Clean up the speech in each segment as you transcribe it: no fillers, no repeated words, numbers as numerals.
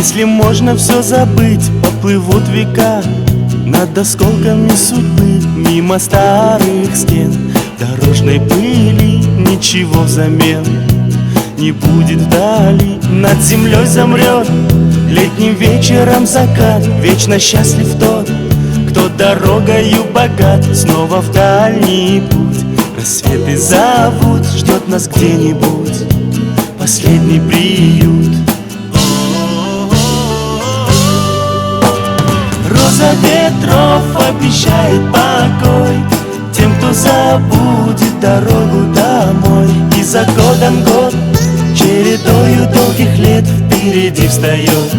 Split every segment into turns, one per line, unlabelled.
Если можно все забыть, поплывут века над осколками судьбы, мимо старых стен. Дорожной пыли ничего взамен не будет вдали. Над землей замрет летним вечером закат. Вечно счастлив тот, кто дорогою богат. Снова в дальний путь рассветы зовут. Ждет нас где-нибудь последний приют. Роза ветров обещает покой тем, кто забудет дорогу домой. И за годом год чередою долгих лет впереди встает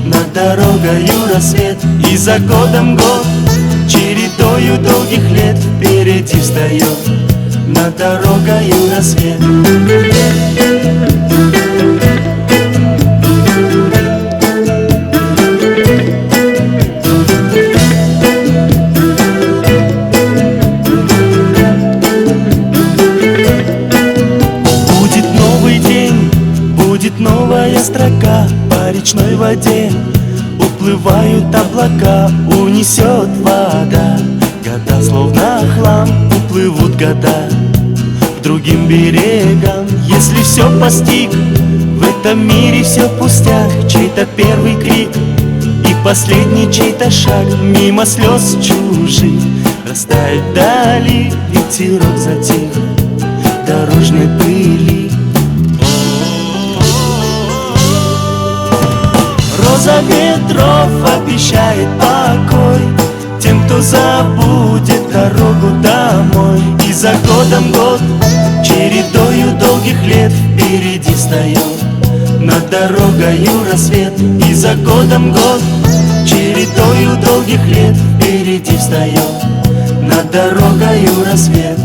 над дорогою рассвет. И за годом год чередою долгих лет впереди встает над дорогою рассвет. Новая строка по речной воде. Уплывают облака, унесет вода. Года словно хлам, уплывут года к другим берегам. Если все постиг, в этом мире все пустяк. Чей-то первый крик и последний чей-то шаг. Мимо слез чужих растает вдали. Ветерок затих дорожной пыли. Роза ветров обещает покой тем, кто забудет дорогу домой. И за годом год чередою долгих лет впереди встает над дорогою рассвет. И за годом год чередою долгих лет впереди встает над дорогою рассвет.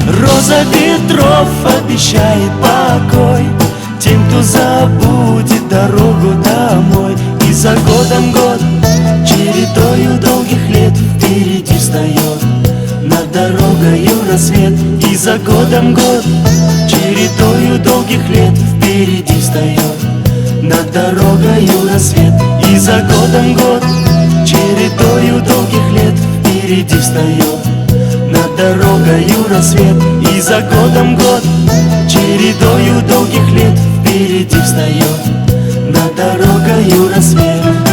Роза ветров обещает покой тем, кто забудет дорогу домой. И за годом год чередою долгих лет впереди встает над дорогою рассвет. И за годом год чередою долгих лет впереди встает над дорогою рассвет. И за годом год чередою долгих лет впереди встает над дорогою рассвет. И за годом год чередою долгих лет впереди встает над дорогою рассвет.